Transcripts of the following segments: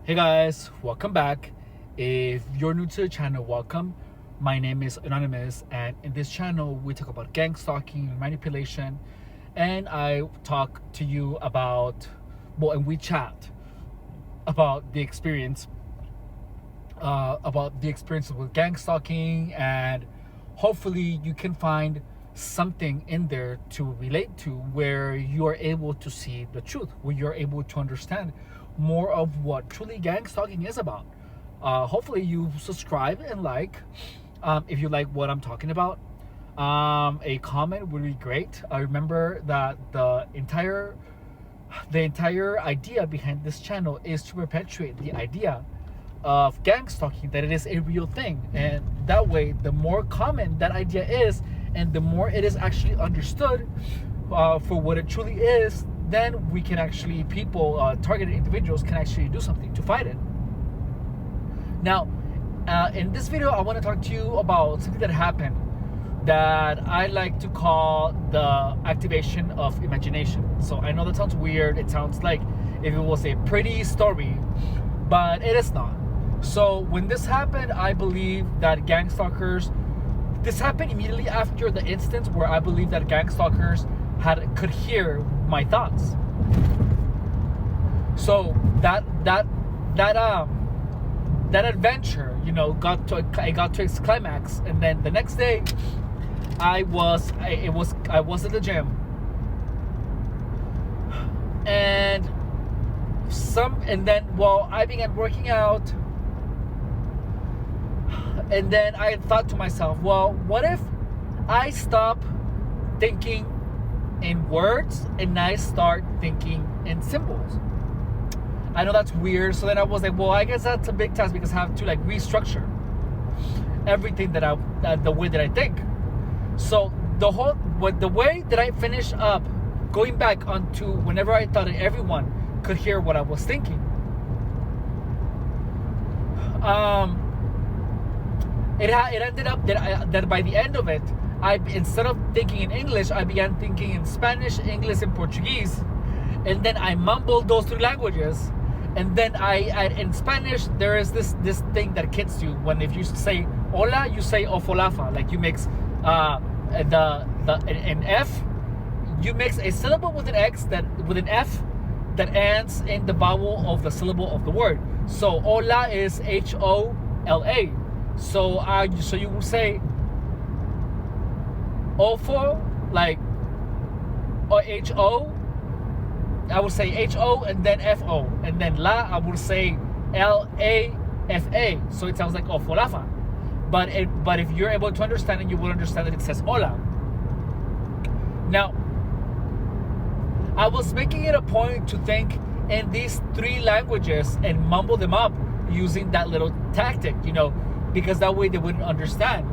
Hey guys, welcome back. If you're new to the channel, welcome. My name is Anonymous, and in this channel we talk about gang stalking and manipulation, and I talk to you about, and we chat about the experience with gang stalking, and hopefully you can find something in there to relate to, where you are able to see the truth, where you're able to understand more of what truly gang stalking is about. Hopefully you subscribe and like, if you like what I'm talking about. A comment would be great. I remember that the entire idea behind this channel is to perpetuate the idea of gang stalking, that it is a real thing, and that way the more common that idea is and the more it is actually understood for what it truly is, then we can actually, targeted individuals can actually do something to fight it. Now, in this video, I want to talk to you about something that happened that I like to call the activation of imagination. So I know that sounds weird. It sounds like if it was a pretty story, but it is not. So when this happened, I believe that gang stalkers, this happened immediately after the instance where I believe that gang stalkers could hear my thoughts. So that adventure, got to its climax, and then the next day, I was at the gym, and then I began working out, and then I thought to myself, well, what if I stop thinking in words and I start thinking in symbols? I know that's weird. So then I was like, well, I guess that's a big task, because I have to restructure everything the way that I think. So the way that I finish up going back onto whenever I thought that everyone could hear what I was thinking. It ended up that by the end of it, instead of thinking in English, I began thinking in Spanish, English, and Portuguese, and then I mumbled those three languages. And then I in Spanish, there is this thing that kids do when, if you say hola, you say ofolafa, like you mix an F, you mix a syllable with an X with an F that ends in the vowel of the syllable of the word. So hola is HOLA. So you will say ofo, like, or HO. I would say HO and then FO, and then la, I would say LAFA. So it sounds like ofolafa. But if you're able to understand it, you will understand that it says hola. Now, I was making it a point to think in these three languages and mumble them up using that little tactic, because that way they wouldn't understand.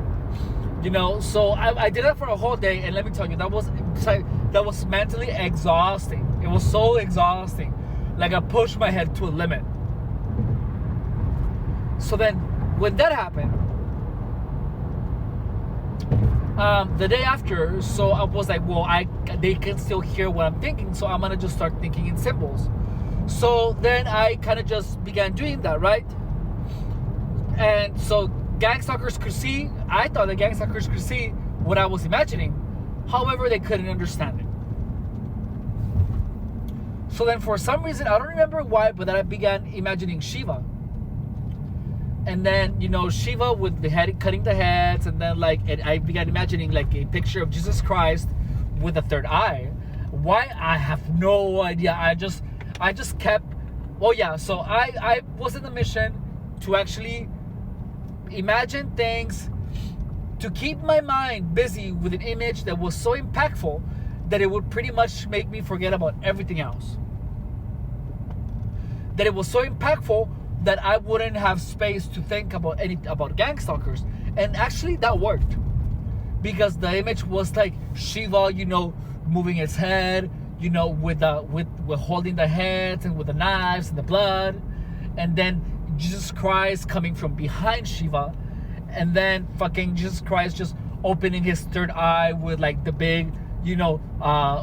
So I did that for a whole day, and let me tell you, that was mentally exhausting. It was so exhausting. Like, I pushed my head to a limit. So then, when that happened, the day after, so I was like, well, they can still hear what I'm thinking, so I'm gonna just start thinking in symbols. So then I kind of just began doing that, right? And so gang stalkers could see, I thought the gang stalkers could see what I was imagining. However, they couldn't understand it. So then for some reason, I don't remember why, but then I began imagining Shiva. And then, Shiva with the head, cutting the heads, and then and I began imagining a picture of Jesus Christ with a third eye. Why? I have no idea. I just kept, so I was in the mission to actually imagine things, to keep my mind busy with an image that was so impactful that it would pretty much make me forget about everything else. That it was so impactful that I wouldn't have space to think about gang stalkers. And actually that worked, because the image was like Shiva, moving his head, with holding the heads and with the knives and the blood, and then Jesus Christ coming from behind Shiva, and then fucking Jesus Christ just opening his third eye with the big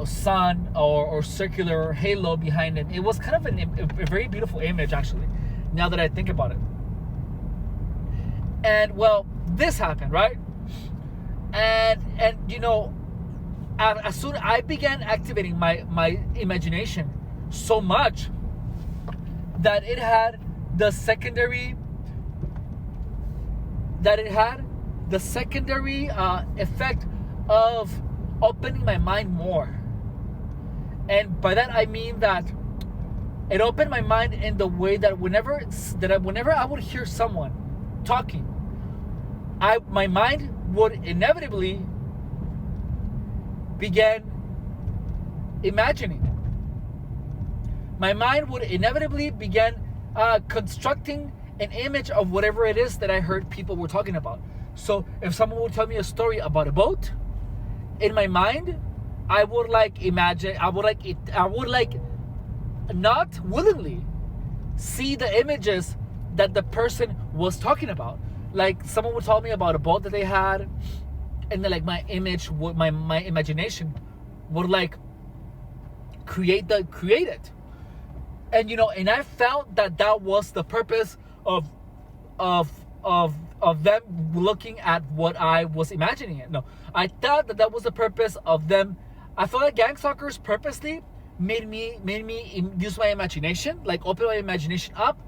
sun or circular halo behind him. It was kind of a very beautiful image, actually. now that I think about it. And well, this happened, right? And you know, as soon I began activating my imagination so much that it had the secondary effect of opening my mind more. And by that I mean that it opened my mind in the way that whenever I would hear someone talking, my mind would inevitably begin imagining. My mind would inevitably begin constructing an image of whatever it is that I heard people were talking about. So if someone would tell me a story about a boat, in my mind, I would imagine, I would not willingly see the images that the person was talking about. Like someone would tell me about a boat that they had, and then my imagination would create it. And and I felt that was the purpose of them looking at what I was imagining. No, I thought that was the purpose of them. I felt like gangstalkers purposely made me use my imagination, open my imagination up,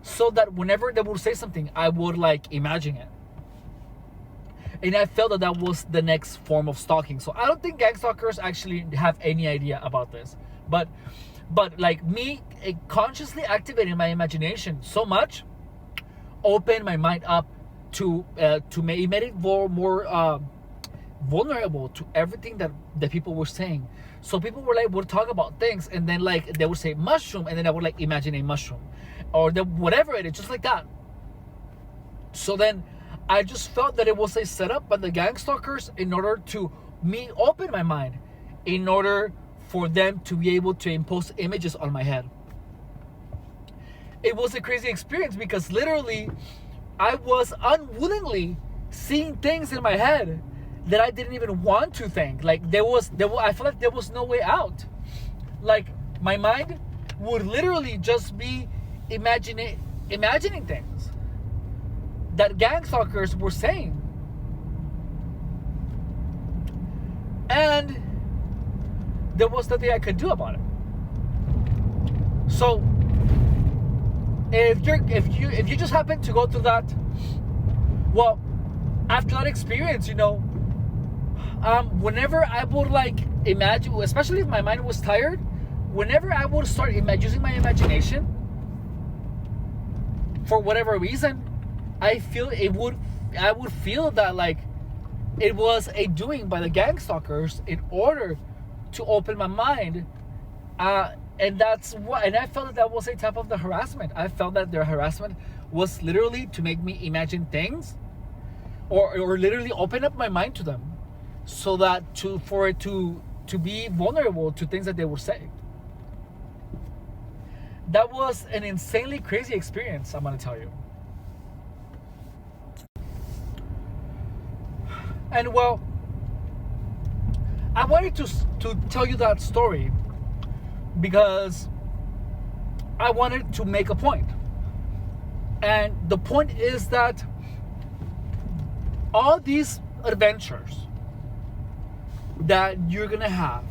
so that whenever they would say something, I would imagine it. And I felt that was the next form of stalking. So I don't think gangstalkers actually have any idea about this, but me consciously activating my imagination so much opened my mind up to make it more vulnerable to everything that the people were saying. So people would talk about things, and then they would say mushroom, and then I would imagine a mushroom, or whatever it is, just like that. So then I just felt that it was a setup by the gangstalkers in order to me open my mind, in order for them to be able to impose images on my head. It was a crazy experience because literally I was unwillingly seeing things in my head that I didn't even want to think. I felt like there was no way out. My mind would literally just be imagining things that gangstalkers were saying. And there was nothing I could do about it. So if you just happen to go through that, well, after that experience, whenever I would imagine, especially if my mind was tired, whenever I would start using my imagination for whatever reason, I would feel that it was a doing by the gangstalkers in order to open my mind, and I felt that was a type of the harassment. I felt that their harassment was literally to make me imagine things, or literally open up my mind to them, so that for it to be vulnerable to things that they were saying. That was an insanely crazy experience, I'm gonna tell you. And well, I wanted to tell you that story because I wanted to make a point. And the point is that all these adventures that you're gonna have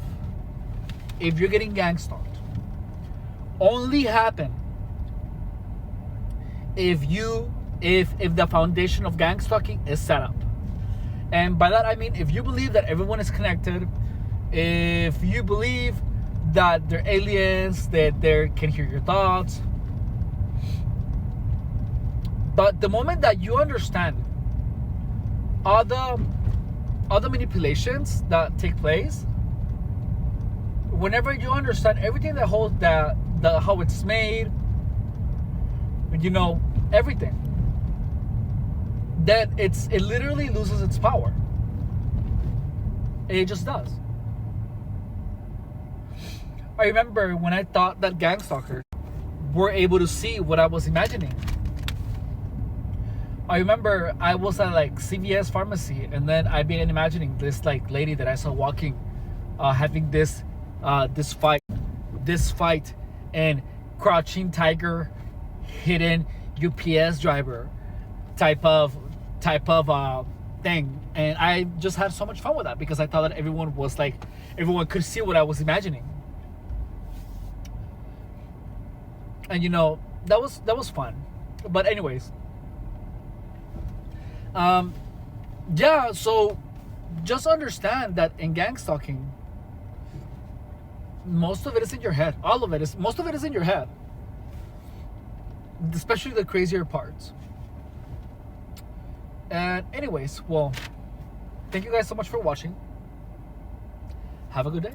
if you're getting gangstalked only happen if the foundation of gangstalking is set up. And by that I mean, if you believe that everyone is connected, if you believe that they're aliens, that they can hear your thoughts. But the moment that you understand all the manipulations that take place, whenever you understand everything how it's made, everything, then it literally loses its power. It just does. I remember when I thought that gangstalkers were able to see what I was imagining. I remember I was at CVS pharmacy, and then I began imagining this lady that I saw walking, having this fight, and crouching tiger, hidden UPS driver type of thing. And I just had so much fun with that because I thought that everyone could see what I was imagining. And that was fun. But anyways, yeah, so just understand that in gang stalking, most of it is in your head. Most of it is in your head, especially the crazier parts. And anyways, well, thank you guys so much for watching. Have a good day.